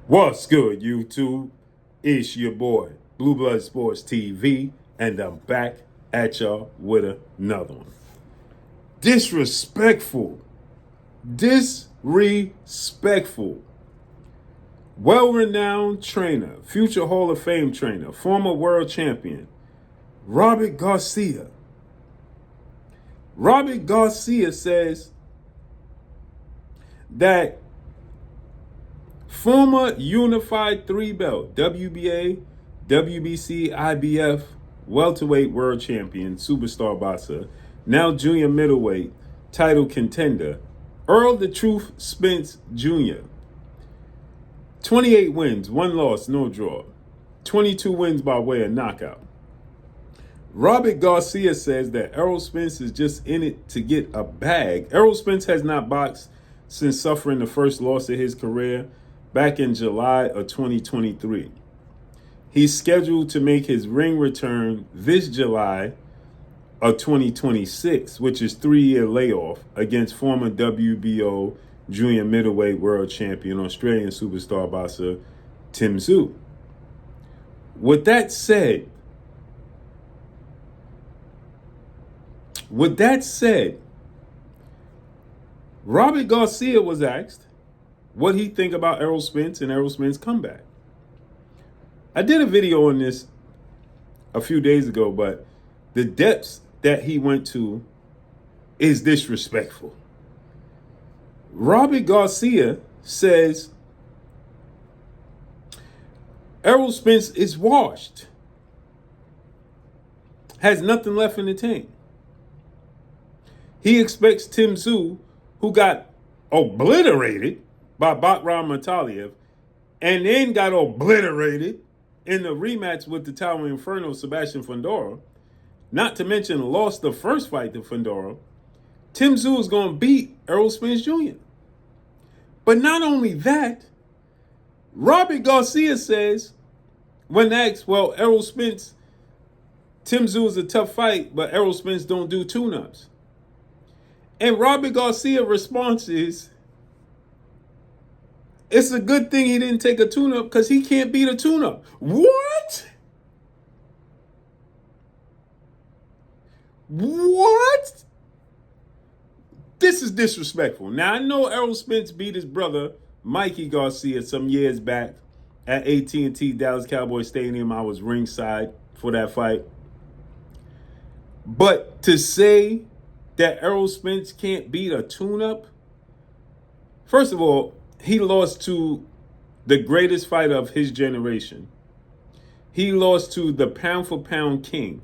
What's good, YouTube? It's your boy, Blue Blood Sports TV, and I'm back at y'all with another one. Disrespectful. Disrespectful. Well-renowned trainer, future Hall of Fame trainer, former world champion, Robert Garcia. Robert Garcia says that former unified three-belt WBA, WBC, IBF welterweight world champion, superstar boxer, now junior middleweight title contender, Errol the Truth Spence Jr. 28 wins, 1 loss, no draw. 22 wins by way of knockout. Robert Garcia says that Errol Spence is just in it to get a bag. Errol Spence has not boxed since suffering the first loss of his career back in July of 2023. He's scheduled to make his ring return this July of 2026, which is 3-year layoff, against former WBO junior middleweight world champion, Australian superstar boxer Tszyu. With that said, Robert Garcia was asked what he think about Errol Spence and Errol Spence's comeback. I did a video on this a few days ago, but the depths that he went to is disrespectful. Robert Garcia says Errol Spence is washed, has nothing left in the tank. He expects Tszyu, who got obliterated by Bakram Mataliev and then got obliterated in the rematch with the Tower Inferno, Sebastian Fundora, not to mention lost the first fight to Fundora. Tszyu is going to beat Errol Spence Jr. But not only that, Robert Garcia says, when asked, well, Errol Spence, Tszyu is a tough fight, but Errol Spence don't do tune-ups. And Robert Garcia's response is, it's a good thing he didn't take a tune-up because he can't beat a tune-up. What? What? This is disrespectful. Now, I know Errol Spence beat his brother, Mikey Garcia, some years back at AT&T Dallas Cowboys Stadium. I was ringside for that fight. But to say that Errol Spence can't beat a tune-up, first of all, he lost to the greatest fighter of his generation. He lost to the pound-for-pound king.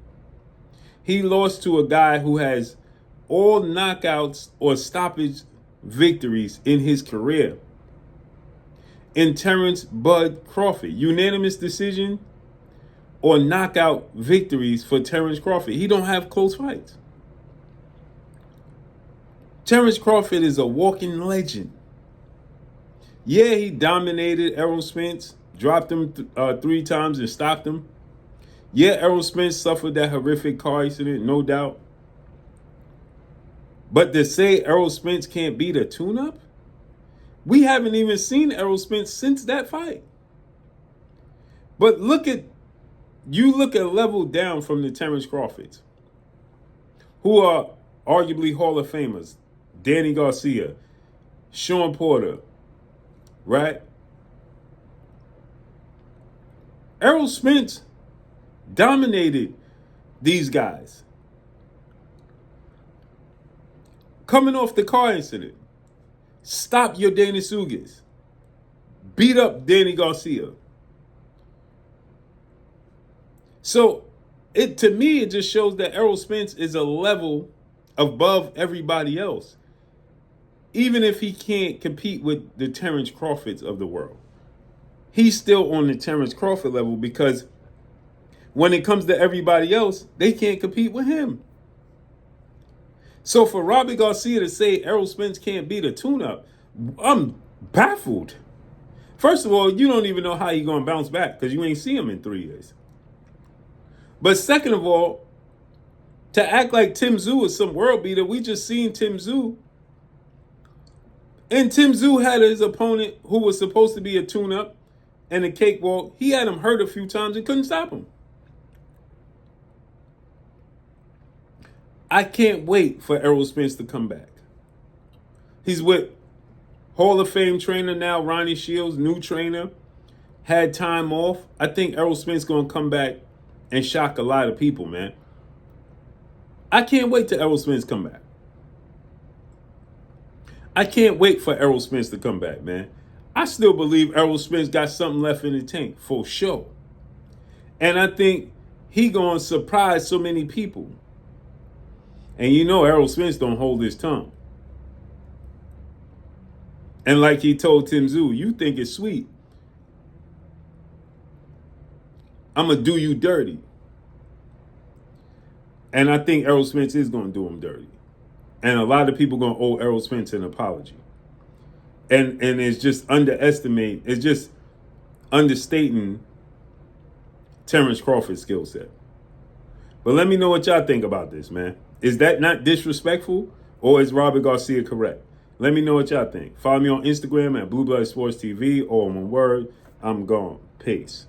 He lost to a guy who has all knockouts or stoppage victories in his career. In Terrence Bud Crawford, unanimous decision or knockout victories for Terrence Crawford. He don't have close fights. Terrence Crawford is a walking legend. Yeah, he dominated Errol Spence, dropped him 3 times and stopped him. Yeah, Errol Spence suffered that horrific car accident, no doubt. But to say Errol Spence can't beat a tune-up? We haven't even seen Errol Spence since that fight. But look at a level down from the Terrence Crawfords, who are arguably Hall of Famers. Danny Garcia, Sean Porter, right? Errol Spence dominated these guys. Coming off the car incident, stop your Danny Sugas, beat up Danny Garcia. So to me, it just shows that Errol Spence is a level above everybody else, even if he can't compete with the Terrence Crawfords of the world. He's still on the Terrence Crawford level because when it comes to everybody else, they can't compete with him. So for Robert Garcia to say Errol Spence can't beat a tune-up, I'm baffled. First of all, you don't even know how he's going to bounce back because you ain't seen him in 3 years. But second of all, to act like Tszyu is some world beater, we just seen Tszyu. And Tszyu had his opponent who was supposed to be a tune-up and the cakewalk, he had him hurt a few times and couldn't stop him. I can't wait for Errol Spence to come back. He's with Hall of Fame trainer now, Ronnie Shields, new trainer, had time off. I think Errol Spence going to come back and shock a lot of people, man. I can't wait till Errol Spence come back. I can't wait for Errol Spence to come back, man. I still believe Errol Spence got something left in the tank, for sure. And I think he going to surprise so many people. And you know Errol Spence don't hold his tongue. And like he told Tszyu, you think it's sweet. I'm going to do you dirty. And I think Errol Spence is going to do him dirty. And a lot of people going to owe Errol Spence an apology. And it's just it's just understating Terrence Crawford's skill set. But let me know what y'all think about this, man. Is that not disrespectful, or is Robert Garcia correct? Let me know what y'all think. Follow me on Instagram at Blue Blood Sports TV, or one word, I'm gone. Peace.